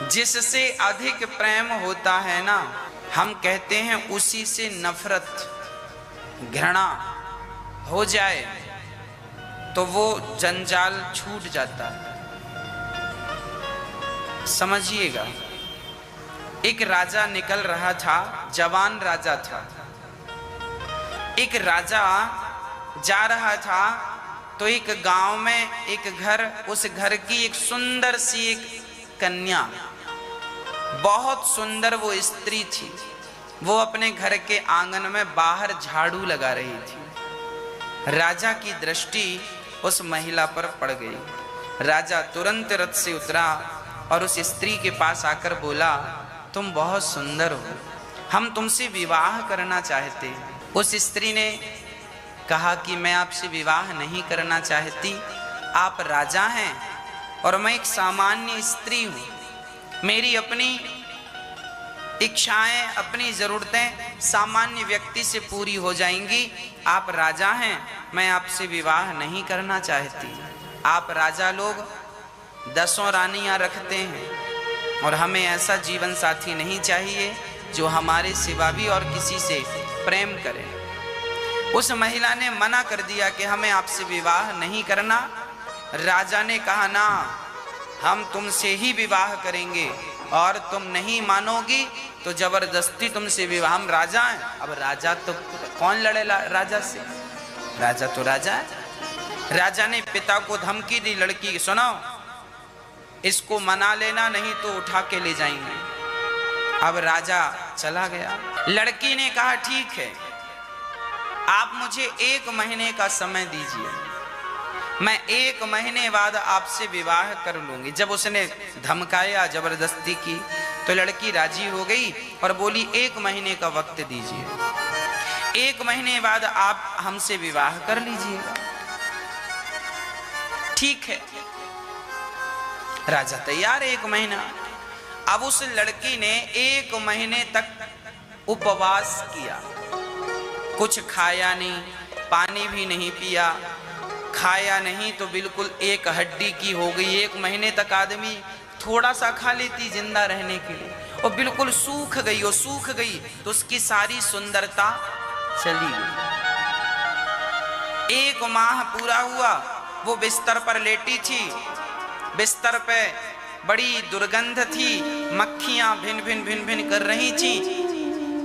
जिससे अधिक प्रेम होता है ना, हम कहते हैं उसी से नफरत घृणा हो जाए तो वो जंजाल छूट जाता है। समझिएगा, एक राजा निकल रहा था, जवान राजा था। एक राजा जा रहा था तो एक गांव में एक घर, उस घर की एक सुंदर सी एक कन्या, बहुत सुंदर वो स्त्री थी, वो अपने घर के आंगन में बाहर झाड़ू लगा रही थी। राजा की दृष्टि उस महिला पर पड़ गई। राजा तुरंत रथ से उतरा और उस स्त्री के पास आकर बोला, तुम बहुत सुंदर हो, हम तुमसे विवाह करना चाहते हैं। उस स्त्री ने कहा कि मैं आपसे विवाह नहीं करना चाहती, आप राजा हैं और मैं एक सामान्य स्त्री हूँ, मेरी अपनी इच्छाएं, अपनी ज़रूरतें सामान्य व्यक्ति से पूरी हो जाएंगी। आप राजा हैं, मैं आपसे विवाह नहीं करना चाहती। आप राजा लोग 10 रानियां रखते हैं और हमें ऐसा जीवन साथी नहीं चाहिए जो हमारे सिवा भी और किसी से प्रेम करे। उस महिला ने मना कर दिया कि हमें आपसे विवाह नहीं करना। राजा ने कहा, ना, हम तुमसे ही विवाह करेंगे और तुम नहीं मानोगी तो जबरदस्ती तुमसे विवाह। हम राजा हैं, अब राजा तो कौन लड़े राजा से, राजा तो राजा है। राजा ने पिता को धमकी दी, लड़की सुनो, इसको मना लेना नहीं तो उठा के ले जाएंगे। अब राजा चला गया। लड़की ने कहा, ठीक है, आप मुझे 1 महीने का समय दीजिए, मैं 1 महीने बाद आपसे विवाह कर लूंगी। जब उसने धमकाया, जबरदस्ती की, तो लड़की राजी हो गई और बोली, 1 महीने का वक्त दीजिए, 1 महीने बाद आप हमसे विवाह कर लीजिएगा। ठीक है, राजा तैयार, 1 महीना। अब उस लड़की ने 1 महीने तक उपवास किया, कुछ खाया नहीं, पानी भी नहीं पिया, खाया नहीं तो बिल्कुल एक हड्डी की हो गई। 1 महीने तक आदमी थोड़ा सा खा लेती जिंदा रहने के लिए, और बिल्कुल सूख गई। और सूख गई तो उसकी सारी सुंदरता चली गई। 1 माह पूरा हुआ, वो बिस्तर पर लेटी थी, बिस्तर पे बड़ी दुर्गंध थी, मक्खियां भिन भिन भिन भिन कर रही थी।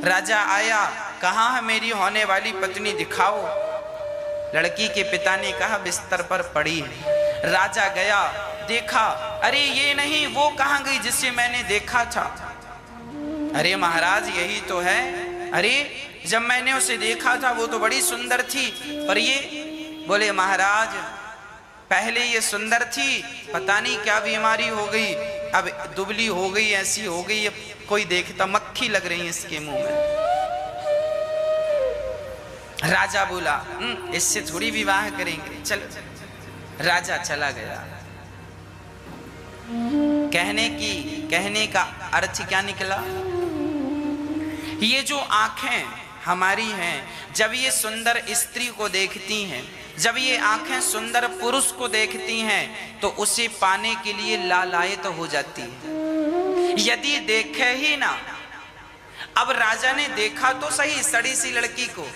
राजा आया, कहाँ है मेरी होने वाली पत्नी, दिखाओ। लड़की के पिता ने कहा, बिस्तर पर पड़ी है। राजा गया, देखा, अरे ये नहीं, वो कहाँ गई जिसे मैंने देखा था। अरे महाराज, यही तो है। अरे जब मैंने उसे देखा था वो तो बड़ी सुंदर थी, और ये बोले, महाराज पहले ये सुंदर थी, पता नहीं क्या बीमारी हो गई, अब दुबली हो गई, ऐसी हो गई, कोई देखता मक्खी लग रही है इसके मुंह में। राजा बोला, इससे थोड़ी विवाह करेंगे, चलो। राजा चला गया। कहने का अर्थ क्या निकला, ये जो आंखें हमारी हैं, जब ये सुंदर स्त्री को देखती हैं, जब ये आंखें सुंदर पुरुष को देखती हैं, तो उसे पाने के लिए लालायित हो जाती है। यदि देखे ही ना, अब राजा ने देखा तो सही सड़ी सी लड़की को,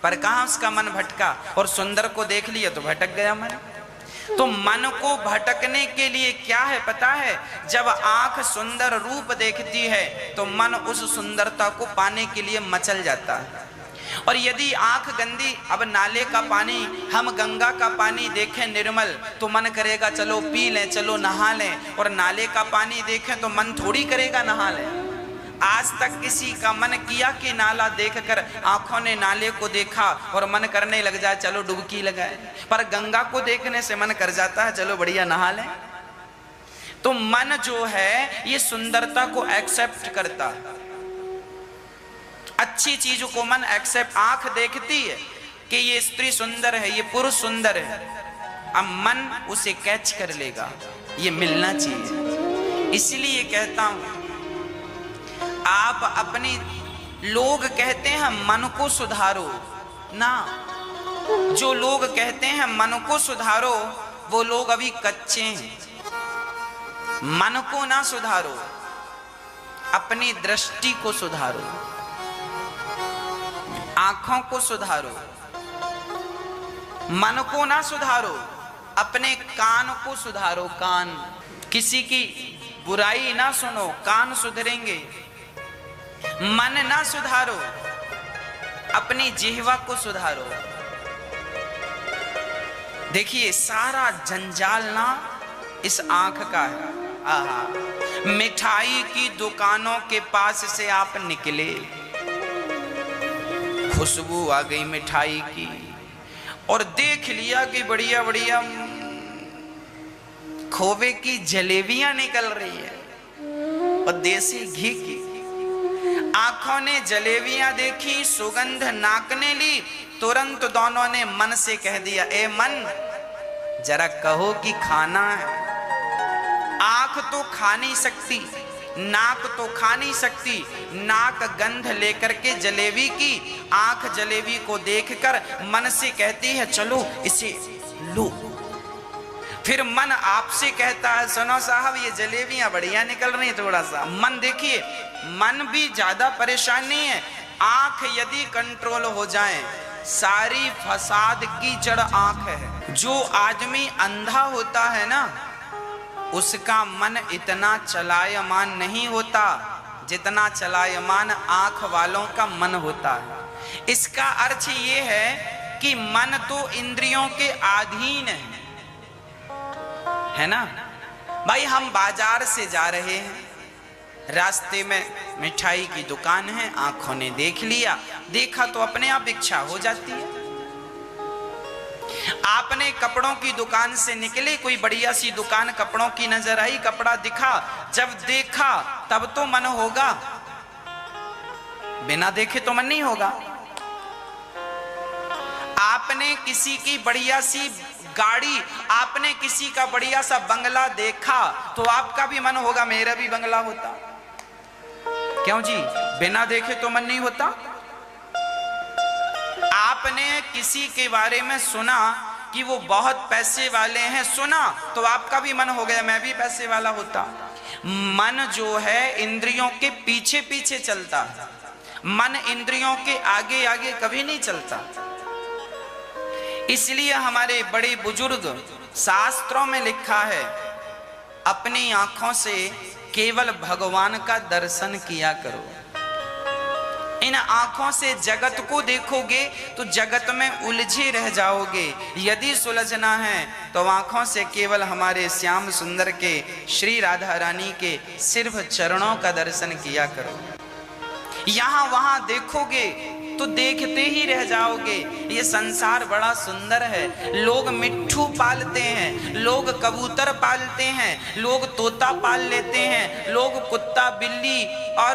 पर कहाँ उसका मन भटका, और सुंदर को देख लिया तो भटक गया मन। तो मन को भटकने के लिए क्या है पता है, जब आंख सुंदर रूप देखती है तो मन उस सुंदरता को पाने के लिए मचल जाता है। और यदि आंख गंदी, अब नाले का पानी, हम गंगा का पानी देखें निर्मल तो मन करेगा चलो पी लें, चलो नहा लें, और नाले का पानी देखें तो मन थोड़ी करेगा नहा लें। आज तक किसी का मन किया कि नाला देखकर आंखों ने नाले को देखा और मन करने लग जाए चलो डुबकी लगाए, पर गंगा को देखने से मन कर जाता है चलो बढ़िया नहा लें। तो मन जो है ये सुंदरता को एक्सेप्ट करता है, अच्छी चीजों को मन एक्सेप्ट, आंख देखती है कि ये स्त्री सुंदर है, ये पुरुष सुंदर है, अब मन उसे कैच कर लेगा, ये मिलना चाहिए। इसलिए कहता हूं, आप अपनी, लोग कहते हैं मन को सुधारो ना, जो लोग कहते हैं मन को सुधारो वो लोग अभी कच्चे हैं। मन को ना सुधारो, अपनी दृष्टि को सुधारो, आंखों को सुधारो। मन को ना सुधारो, अपने कान को सुधारो। कान, किसी की बुराई ना सुनो, कान सुधरेंगे। मन ना सुधारो, अपनी जिह्वा को सुधारो। देखिए सारा जंजाल ना इस आंख का है। आहा, मिठाई की दुकानों के पास से आप निकले, खुशबू आ गई मिठाई की, और देख लिया कि बढ़िया बढ़िया खोवे की जलेबियां निकल रही है और देसी घी की। आंखों ने जलेबियां देखी, सुगंध नाक ने ली, तुरंत दोनों ने मन से कह दिया, ए मन जरा कहो कि खाना है। आंख तो खा नहीं सकती, नाक तो खा नहीं सकती। नाक गंध लेकर के जलेबी की, आंख जलेबी को देखकर मन से कहती है चलो इसे लो। फिर मन आपसे कहता है सुनो साहब ये जलेबियां बढ़िया निकल रही, थोड़ा सा। मन देखिए, मन भी ज्यादा परेशान नहीं है। आंख यदि कंट्रोल हो जाए, सारी फसाद की जड़ आंख है। जो आदमी अंधा होता है ना, उसका मन इतना चलायमान नहीं होता जितना चलायमान आंख वालों का मन होता है। इसका अर्थ ये है कि मन तो इंद्रियों के अधीन है ना। भाई हम बाजार से जा रहे हैं, रास्ते में मिठाई की दुकान है, आंखों ने देख लिया, देखा तो अपने आप इच्छा हो जाती है। आपने कपड़ों की दुकान से निकले, कोई बढ़िया सी दुकान कपड़ों की नजर आई, कपड़ा दिखा, जब देखा तब तो मन होगा, बिना देखे तो मन नहीं होगा। आपने किसी की बढ़िया सी गाड़ी, आपने किसी का बढ़िया सा बंगला देखा तो आपका भी मन होगा मेरा भी बंगला होता। क्यों जी, बिना देखे तो मन नहीं होता। आपने किसी के बारे में सुना कि वो बहुत पैसे वाले हैं, सुना तो आपका भी मन हो गया मैं भी पैसे वाला होता। मन जो है इंद्रियों के पीछे पीछे चलता है, मन इंद्रियों के आगे आगे कभी नहीं चलता। इसलिए हमारे बड़े बुजुर्ग शास्त्रों में लिखा है, अपनी आंखों से केवल भगवान का दर्शन किया करो। इन आंखों से जगत को देखोगे तो जगत में उलझे रह जाओगे। यदि सुलझना है तो आंखों से केवल हमारे श्याम सुंदर के श्री राधा रानी के सिर्फ चरणों का दर्शन किया करो। यहां वहां देखोगे तो देखते ही रह जाओगे। ये संसार बड़ा सुंदर है। लोग मिट्ठू पालते हैं, लोग कबूतर पालते हैं, लोग तोता पाल लेते हैं, लोग कुत्ता बिल्ली और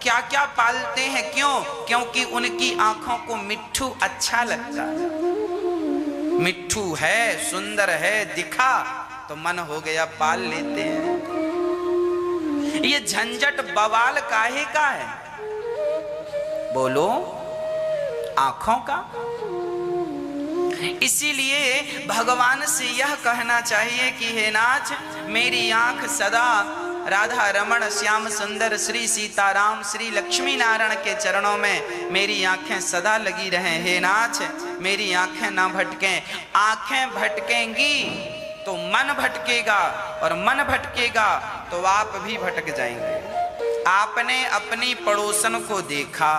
क्या क्या पालते हैं। क्यों? क्योंकि उनकी आंखों को मिट्ठू अच्छा लगता है। मिट्ठू है, सुंदर है, दिखा तो मन हो गया, पाल लेते हैं। ये झंझट बवाल काहे का है? बोलो, आंखों का। इसीलिए भगवान से यह कहना चाहिए कि हे नाथ, मेरी आंख सदा राधा रमण श्याम सुंदर श्री सीताराम श्री लक्ष्मी नारायण के चरणों में मेरी आंखें सदा लगी रहें। हे नाथ, मेरी आंखें ना भटकें। आंखें भटकेंगी तो मन भटकेगा, और मन भटकेगा तो आप भी भटक जाएंगे। आपने अपनी पड़ोसन को देखा,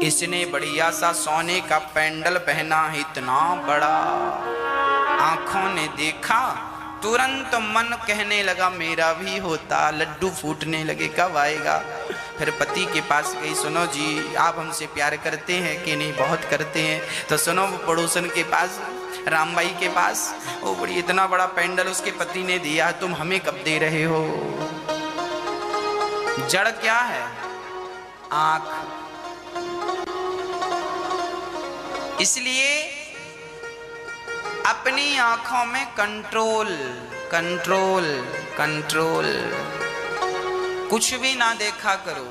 इसने बढ़िया सा सोने का पेंडल पहना है, इतना बड़ा। आंखों ने देखा, तुरंत मन कहने लगा मेरा भी होता। लड्डू फूटने लगे, कब आएगा? फिर पति के पास गई, सुनो जी आप हमसे प्यार करते हैं कि नहीं? बहुत करते हैं। तो सुनो, वो पड़ोसन के पास, रामबाई के पास, वो बड़ी इतना बड़ा पेंडल उसके पति ने दिया, तुम हमें कब दे रहे हो? जड़ क्या है? आंख। इसलिए अपनी आंखों में कंट्रोल कंट्रोल कंट्रोल। कुछ भी ना देखा करो।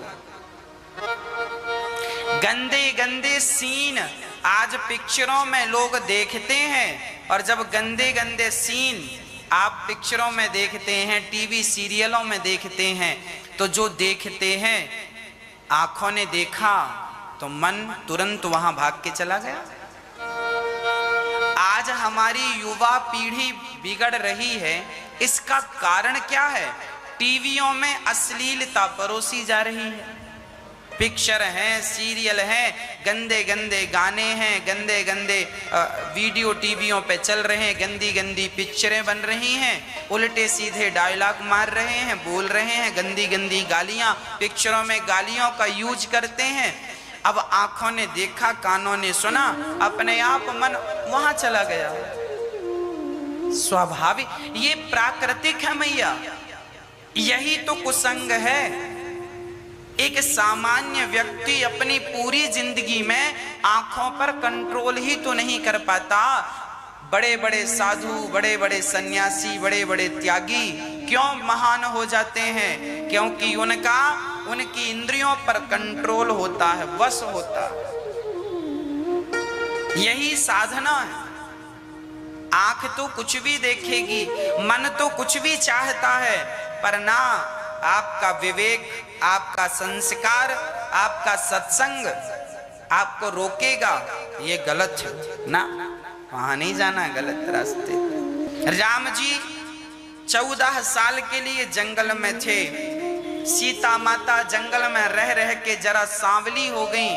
गंदे गंदे सीन आज पिक्चरों में लोग देखते हैं, और जब गंदे गंदे सीन आप पिक्चरों में देखते हैं, टीवी सीरियलों में देखते हैं, तो जो देखते हैं आंखों ने देखा तो मन तुरंत वहां भाग के चला गया। आज हमारी युवा पीढ़ी बिगड़ रही है, इसका कारण क्या है? टीवियों में अश्लीलता परोसी जा रही है। पिक्चर हैं, सीरियल हैं, गंदे गंदे गाने हैं, गंदे गंदे वीडियो टीवियों पे चल रहे हैं, गंदी गंदी पिक्चरें बन रही हैं, उल्टे सीधे डायलॉग मार रहे हैं, बोल रहे हैं, गंदी गंदी गालियां, पिक्चरों में गालियों का यूज करते हैं। अब आंखों ने देखा, कानों ने सुना, अपने आप मन वहां चला गया। स्वाभाविक, ये प्राकृतिक है मैया, यही तो कुसंग है। एक सामान्य व्यक्ति अपनी पूरी जिंदगी में आंखों पर कंट्रोल ही तो नहीं कर पाता। बड़े बड़े साधु, बड़े बड़े सन्यासी, बड़े बड़े त्यागी क्यों महान हो जाते हैं? क्योंकि उनकी इंद्रियों पर कंट्रोल होता है, वश होता है। यही साधना है। आंख तो कुछ भी देखेगी, मन तो कुछ भी चाहता है, पर ना आपका विवेक, आपका संस्कार, आपका सत्संग आपको रोकेगा। ये गलत है ना, वहां नहीं जाना, गलत रास्ते। राम जी 14 साल के लिए जंगल में थे। सीता माता जंगल में रह रह के जरा सांवली हो गई,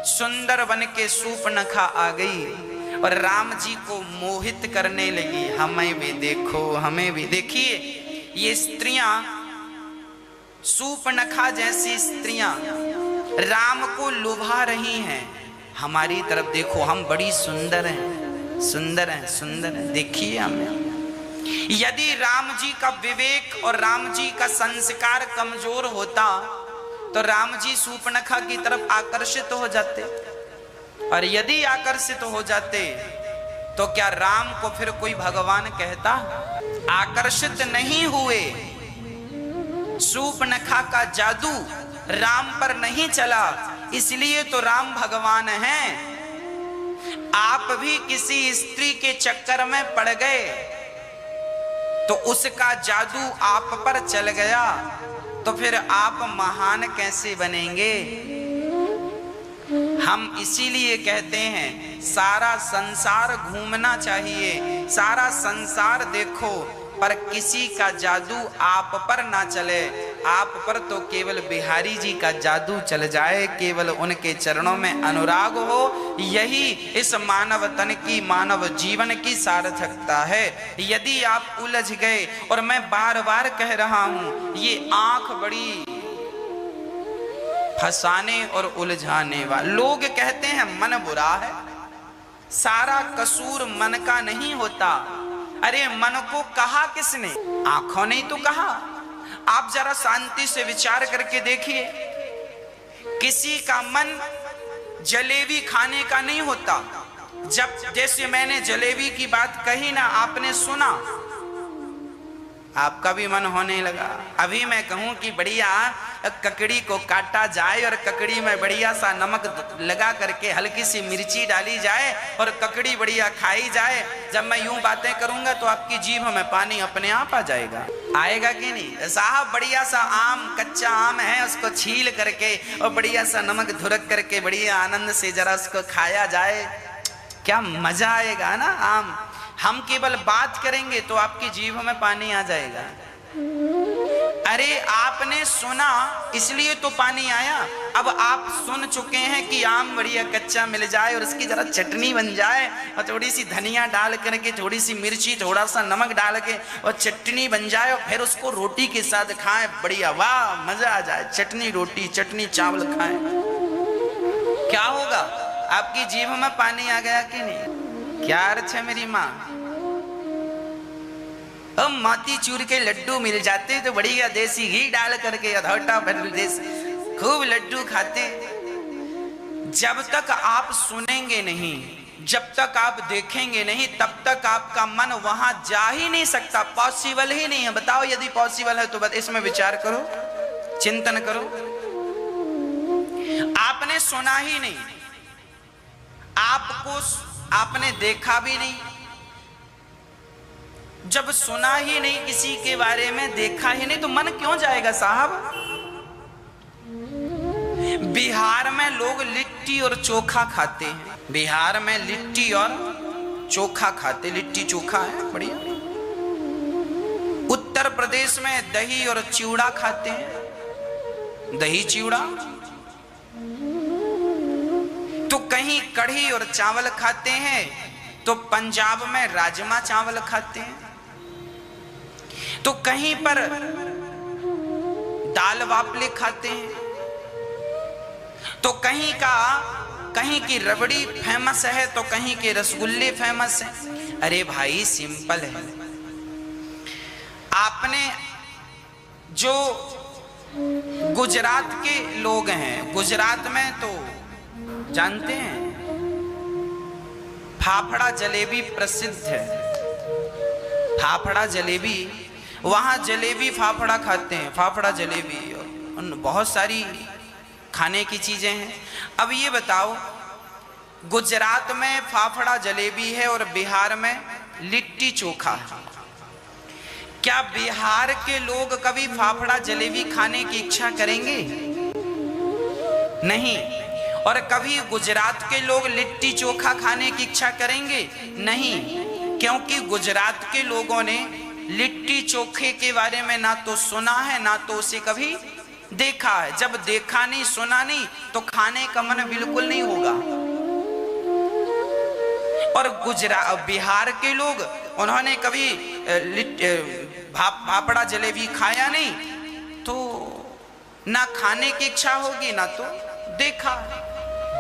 सुंदर बन के सूर्पनखा आ गई और राम जी को मोहित करने लगी। हमें भी देखो, हमें भी। देखिए ये स्त्रियां, सूर्पनखा जैसी स्त्रियां राम को लुभा रही हैं। हमारी तरफ देखो, हम बड़ी सुंदर हैं, सुंदर हैं, सुंदर हैं, देखिए हमें। यदि राम जी का विवेक और राम जी का संस्कार कमजोर होता तो राम जी सूर्पनखा की तरफ आकर्षित हो जाते, और यदि आकर्षित हो जाते तो क्या राम को फिर कोई भगवान कहता? आकर्षित नहीं हुए। सूर्पनखा का जादू राम पर नहीं चला, इसलिए तो राम भगवान हैं। आप भी किसी स्त्री के चक्कर में पड़ गए तो उसका जादू आप पर चल गया, तो फिर आप महान कैसे बनेंगे? हम इसीलिए कहते हैं सारा संसार घूमना चाहिए, सारा संसार देखो, पर किसी का जादू आप पर ना चले। आप पर तो केवल बिहारी जी का जादू चल जाए, केवल उनके चरणों में अनुराग हो। यही इस मानव तन की, मानव जीवन की सार्थकता है। यदि आप उलझ गए, और मैं बार बार कह रहा हूं, ये आंख बड़ी फंसाने और उलझाने वाला। लोग कहते हैं मन बुरा है, सारा कसूर मन का नहीं होता। अरे मन को कहा किसने? आंखों ने तो कहा। आप जरा शांति से विचार करके देखिए, किसी का मन जलेबी खाने का नहीं होता। जब जैसे मैंने जलेबी की बात कही ना, आपने सुना, आपका भी मन होने लगा। अभी मैं कहूं कि बढ़िया ककड़ी को काटा जाए और ककड़ी में बढ़िया सा नमक लगा करके हल्की सी मिर्ची डाली जाए और ककड़ी बढ़िया खाई जाए। जब मैं यूं बातें करूंगा तो आपकी जीभ में पानी अपने आप आ जाएगा। आएगा कि नहीं साहब? बढ़िया सा आम, कच्चा आम है, उसको छील करके और बढ़िया सा नमक धुरक करके बढ़िया आनंद से जरा उसको खाया जाए, क्या मजा आएगा ना। आम हम केवल बात करेंगे तो आपकी जीभ में पानी आ जाएगा। अरे आपने सुना इसलिए तो पानी आया। अब आप सुन चुके हैं कि आम बढ़िया कच्चा मिल जाए और उसकी जरा चटनी बन जाए और थोड़ी सी धनिया डाल करके, थोड़ी सी मिर्ची, थोड़ा सा नमक डाल के और चटनी बन जाए और फिर उसको रोटी के साथ खाएं, बढ़िया, वाह मजा आ जाए। चटनी रोटी, चटनी चावल खाएं, क्या होगा? आपकी जीभ में पानी आ गया कि नहीं? क्या अर्थ है मेरी माँ? हम मोतीचूर के लड्डू मिल जाते तो बढ़िया देसी घी डाल करके अधौटा भर खूब लड्डू खाते। जब तक आप सुनेंगे नहीं, जब तक आप देखेंगे नहीं, तब तक आपका मन वहां जा ही नहीं सकता। पॉसिबल ही नहीं है। बताओ यदि पॉसिबल है तो इसमें विचार करो, चिंतन करो। आपने सुना ही नहीं, आपने देखा भी नहीं, जब सुना ही नहीं किसी के बारे में, देखा ही नहीं, तो मन क्यों जाएगा साहब। बिहार में लोग लिट्टी और चोखा खाते हैं, बिहार में लिट्टी और चोखा खाते, लिट्टी चोखा है बढ़िया। उत्तर प्रदेश में दही और चिवड़ा खाते हैं, दही चिवड़ा। तो कहीं कढ़ी और चावल खाते हैं, तो पंजाब में राजमा चावल खाते हैं, तो कहीं पर दाल बाफले खाते हैं, तो कहीं की रबड़ी फेमस है, तो कहीं के रसगुल्ले फेमस है। अरे भाई सिंपल है। आपने जो गुजरात के लोग हैं, गुजरात में तो जानते हैं फाफड़ा जलेबी प्रसिद्ध है, फाफड़ा जलेबी, वहां जलेबी फाफड़ा खाते हैं, फाफड़ा जलेबी और बहुत सारी खाने की चीजें हैं। अब ये बताओ, गुजरात में फाफड़ा जलेबी है और बिहार में लिट्टी चोखा है। क्या बिहार के लोग कभी फाफड़ा जलेबी खाने की इच्छा करेंगे? नहीं। और कभी गुजरात के लोग लिट्टी चोखा खाने की इच्छा करेंगे? नहीं, क्योंकि गुजरात के लोगों ने लिट्टी चोखे के बारे में ना तो सुना है, ना तो उसे कभी देखा है। जब देखा नहीं, सुना नहीं, तो खाने का मन बिल्कुल नहीं होगा। और बिहार के लोग, उन्होंने कभी फाफड़ा जलेबी खाया नहीं, तो ना खाने की इच्छा होगी, ना तो देखा।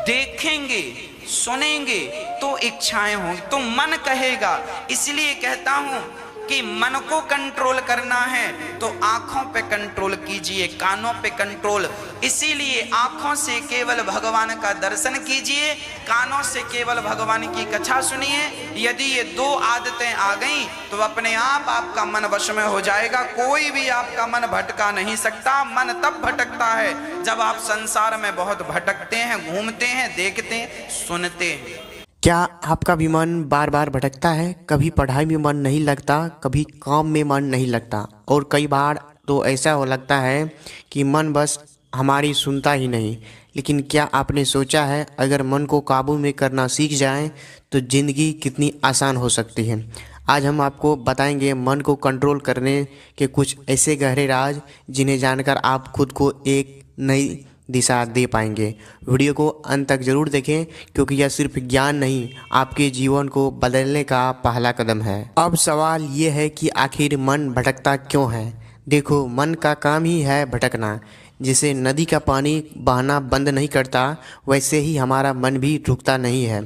देखेंगे, सुनेंगे तो इच्छाएं होंगी, तो मन कहेगा। इसलिए कहता हूं कि मन को कंट्रोल करना है तो आंखों पे कंट्रोल कीजिए, कानों पे कंट्रोल। इसीलिए आंखों से केवल भगवान का दर्शन कीजिए, कानों से केवल भगवान की कथा सुनिए। यदि ये दो आदतें आ गई तो अपने आप आपका मन वश में हो जाएगा। कोई भी आपका मन भटका नहीं सकता। मन तब भटकता है जब आप संसार में बहुत भटकते हैं, घूमते हैं, देखते हैं, सुनते हैं। क्या आपका भी मन बार बार भटकता है? कभी पढ़ाई में मन नहीं लगता, कभी काम में मन नहीं लगता, और कई बार तो ऐसा हो लगता है कि मन बस हमारी सुनता ही नहीं। लेकिन क्या आपने सोचा है, अगर मन को काबू में करना सीख जाएं तो ज़िंदगी कितनी आसान हो सकती है। आज हम आपको बताएंगे मन को कंट्रोल करने के कुछ ऐसे गहरे राज, जिन्हें जानकर आप खुद को एक नई दिशा दे पाएंगे। वीडियो को अंत तक जरूर देखें, क्योंकि यह सिर्फ ज्ञान नहीं, आपके जीवन को बदलने का पहला कदम है। अब सवाल ये है कि आखिर मन भटकता क्यों है? देखो, मन का काम ही है भटकना। जैसे नदी का पानी बहना बंद नहीं करता, वैसे ही हमारा मन भी रुकता नहीं है।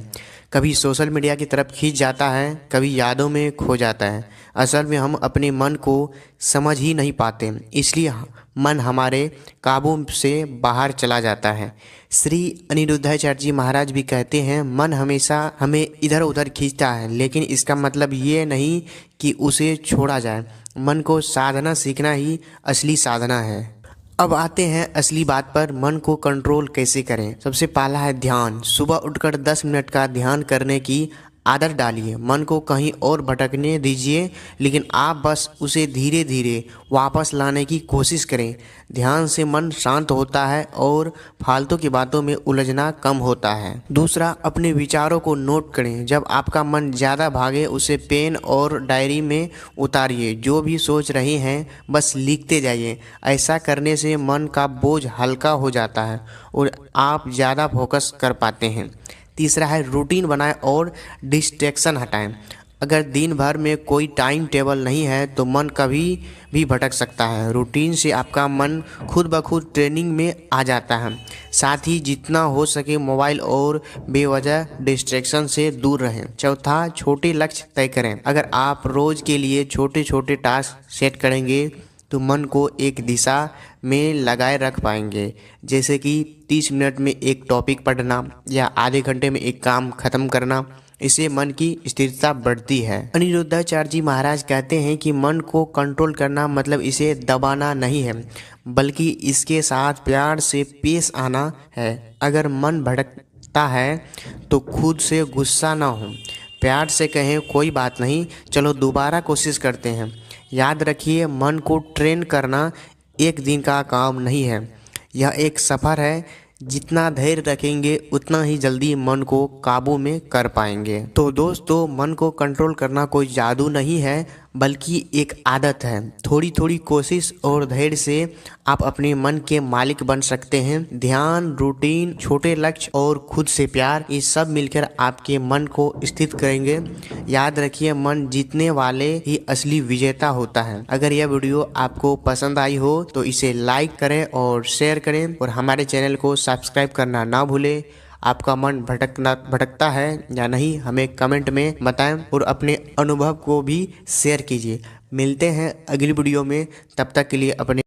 कभी सोशल मीडिया की तरफ खींच जाता है, कभी यादों में खो जाता है। असल में हम अपने मन को समझ ही नहीं पाते, इसलिए मन हमारे काबू से बाहर चला जाता है। श्री अनिरुद्धाचार्य जी महाराज भी कहते हैं, मन हमेशा हमें इधर उधर खींचता है, लेकिन इसका मतलब ये नहीं कि उसे छोड़ा जाए। मन को साधना सीखना ही असली साधना है। अब आते हैं असली बात पर, मन को कंट्रोल कैसे करें। सबसे पहला है ध्यान। सुबह उठकर 10 मिनट का ध्यान करने की आदत डालिए। मन को कहीं और भटकने दीजिए, लेकिन आप बस उसे धीरे धीरे वापस लाने की कोशिश करें। ध्यान से मन शांत होता है और फालतू की बातों में उलझना कम होता है। दूसरा, अपने विचारों को नोट करें। जब आपका मन ज़्यादा भागे, उसे पेन और डायरी में उतारिए। जो भी सोच रहे हैं बस लिखते जाइए। ऐसा करने से मन का बोझ हल्का हो जाता है और आप ज़्यादा फोकस कर पाते हैं। तीसरा है रूटीन बनाएं और डिस्ट्रैक्शन हटाएं। अगर दिन भर में कोई टाइम टेबल नहीं है तो मन कभी भी भटक सकता है। रूटीन से आपका मन खुद ब खुद ट्रेनिंग में आ जाता है। साथ ही जितना हो सके मोबाइल और बेवजह डिस्ट्रैक्शन से दूर रहें। चौथा, छोटे लक्ष्य तय करें। अगर आप रोज़ के लिए छोटे छोटे टास्क सेट करेंगे तो मन को एक दिशा में लगाए रख पाएंगे। जैसे कि 30 मिनट में एक टॉपिक पढ़ना या आधे घंटे में एक काम खत्म करना। इससे मन की स्थिरता बढ़ती है। अनिरुद्धाचार्य जी महाराज कहते हैं कि मन को कंट्रोल करना मतलब इसे दबाना नहीं है, बल्कि इसके साथ प्यार से पेश आना है। अगर मन भटकता है तो खुद से गुस्सा ना हो, प्यार से कहें कोई बात नहीं, चलो दोबारा कोशिश करते हैं। याद रखिए, मन को ट्रेन करना एक दिन का काम नहीं है, यह एक सफ़र है। जितना धैर्य रखेंगे उतना ही जल्दी मन को काबू में कर पाएंगे। तो दोस्तों, मन को कंट्रोल करना कोई जादू नहीं है, बल्कि एक आदत है। थोड़ी थोड़ी कोशिश और धैर्य से आप अपने मन के मालिक बन सकते हैं। ध्यान, रूटीन, छोटे लक्ष्य और खुद से प्यार, ये सब मिलकर आपके मन को स्थिर करेंगे। याद रखिए, मन जीतने वाले ही असली विजेता होता है। अगर यह वीडियो आपको पसंद आई हो तो इसे लाइक करें और शेयर करें, और हमारे चैनल को सब्सक्राइब करना ना भूलें। आपका मन भटकता है या नहीं, हमें कमेंट में बताएं और अपने अनुभव को भी शेयर कीजिए। मिलते हैं अगली वीडियो में, तब तक के लिए अपने